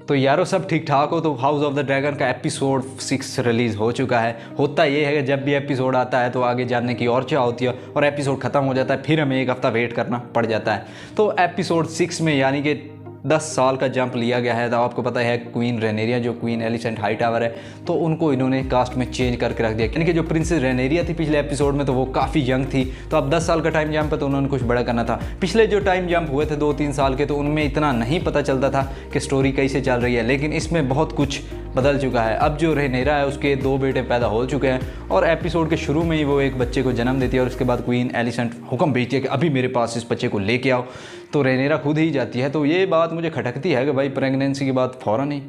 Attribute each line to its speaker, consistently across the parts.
Speaker 1: तो यारो सब ठीक ठाक हो तो हाउस ऑफ द ड्रैगन का एपिसोड 6 रिलीज़ हो चुका है। होता ये है कि जब भी एपिसोड आता है तो आगे जानने की और चाह होती है और एपिसोड ख़त्म हो जाता है, फिर हमें एक हफ़्ता वेट करना पड़ जाता है। तो एपिसोड 6 में यानी कि 10 साल का जंप लिया गया है। तो आपको पता है क्वीन रेनेरिया जो क्वीन एलिसेंट हाई टावर है, तो उनको इन्होंने कास्ट में चेंज करके रख दिया। यानी कि जो प्रिंसेस रेनेरिया थी पिछले एपिसोड में, तो वो काफ़ी यंग थी। तो अब 10 साल का टाइम जंप है तो उन्होंने कुछ बड़ा करना था। पिछले जो टाइम जंप हुए थे 2-3 साल के, तो उनमें इतना नहीं पता चलता था कि स्टोरी कैसे चल रही है, लेकिन इसमें बहुत कुछ बदल चुका है। अब जो रेनेरा है उसके 2 बेटे पैदा हो चुके हैं और एपिसोड के शुरू में ही वो एक बच्चे को जन्म देती है और उसके बाद क्वीन एलिसेंट हुक्म भेजती है कि अभी मेरे पास इस बच्चे को लेके आओ। तो रेनेरा खुद ही जाती है। तो ये बात मुझे खटकती है कि भाई प्रेगनेंसी के बाद फ़ौरन ही।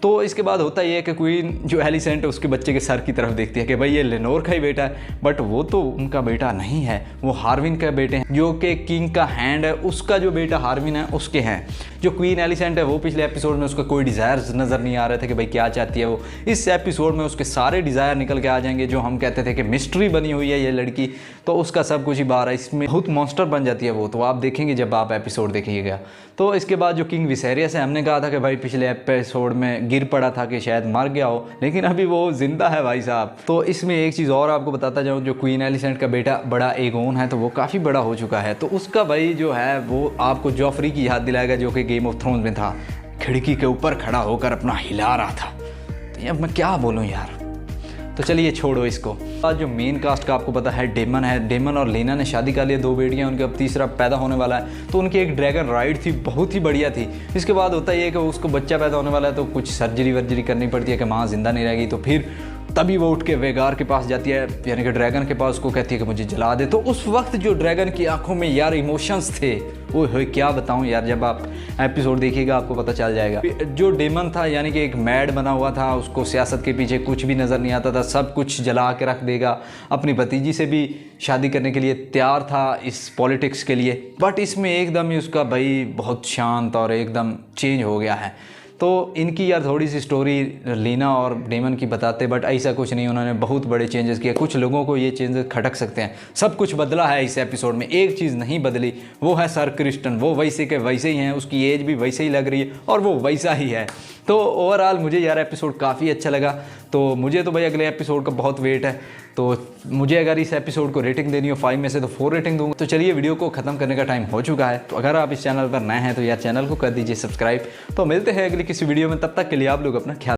Speaker 1: तो इसके बाद होता ये है कि क्वीन जो एलिसेंट है उसके बच्चे के सर की तरफ देखती है कि भाई ये लेनोर का ही बेटा है, बट वो तो उनका बेटा नहीं है, वो हार्विन का बेटे हैं, जो कि किंग का हैंड है उसका जो बेटा हार्विन है उसके हैं। जो क्वीन एलिसेंट है वो पिछले एपिसोड में उसका कोई डिज़ायर्स नज़र नहीं आ रहे थे कि भाई क्या चाहती है वो। इस एपिसोड में उसके सारे डिज़ायर निकल के आ जाएंगे। जो हम कहते थे कि मिस्ट्री बनी हुई है ये लड़की, तो उसका सब कुछ ही बाहर है। इसमें बहुत मॉन्स्टर बन जाती है वो, तो आप देखेंगे जब आप एपिसोड देखिएगा। तो इसके बाद जो किंग विसेरियस है, हमने कहा था कि भाई पिछले एपिसोड में गिर पड़ा था कि शायद मर गया हो, लेकिन अभी वो जिंदा है भाई साहब। तो इसमें एक चीज़ और आपको बताता जाऊँ, जो क्वीन एलिसेंट का बेटा बड़ा एगोन है, तो वो काफ़ी बड़ा हो चुका है। तो उसका भाई जो है वो आपको जॉफरी की याद दिलाएगा, जो कि गेम ऑफ थ्रोन्स में था, खिड़की के ऊपर खड़ा होकर अपना हिला रहा था। तो अब मैं क्या बोलूँ यार। तो चलिए छोड़ो इसको। आज जो मेन कास्ट का आपको पता है डेमन है। डेमन और लेना ने शादी कर लिया, 2 बेटियां, उनके अब तीसरा पैदा होने वाला है। तो उनकी एक ड्रैगन राइड थी, बहुत ही बढ़िया थी। इसके बाद होता ये है कि उसको बच्चा पैदा होने वाला है, तो कुछ सर्जरी वर्जरी करनी पड़ती है कि माँ जिंदा नहीं रहेगी। तो फिर तभी वो उठ के वेगार के पास जाती है, यानी कि ड्रैगन के पास, उसको कहती है कि मुझे जला दे। तो उस वक्त जो ड्रैगन की आंखों में यार इमोशंस थे, वो क्या बताऊं यार, जब आप एपिसोड देखिएगा आपको पता चल जाएगा। जो डेमन था यानी कि एक मैड बना हुआ था, उसको सियासत के पीछे कुछ भी नज़र नहीं आता था, सब कुछ जला के रख देगा। अपनी भतीजी से भी शादी करने के लिए तैयार था इस पॉलिटिक्स के लिए, बट इसमें एकदम ही उसका भाई बहुत शांत और एकदम चेंज हो गया है। तो इनकी यार थोड़ी सी स्टोरी लीना और डेमन की बताते, बट ऐसा कुछ नहीं, उन्होंने बहुत बड़े चेंजेस किए। कुछ लोगों को ये चेंजेस खटक सकते हैं। सब कुछ बदला है इस एपिसोड में, एक चीज़ नहीं बदली, वो है सर क्रिस्टन। वो वैसे के वैसे ही हैं, उसकी एज भी वैसे ही लग रही है और वो वैसा ही है। तो ओवरऑल मुझे यार एपिसोड काफ़ी अच्छा लगा। तो मुझे तो भाई अगले एपिसोड का बहुत वेट है। तो मुझे अगर इस एपिसोड को रेटिंग देनी हो 5 में से तो 4 रेटिंग दूंगा। तो चलिए वीडियो को ख़त्म करने का टाइम हो चुका है। तो अगर आप इस चैनल पर नए हैं तो यार चैनल को कर दीजिए सब्सक्राइब। तो मिलते हैं अगली किसी वीडियो में, तब तक के लिए आप लोग अपना ख्याल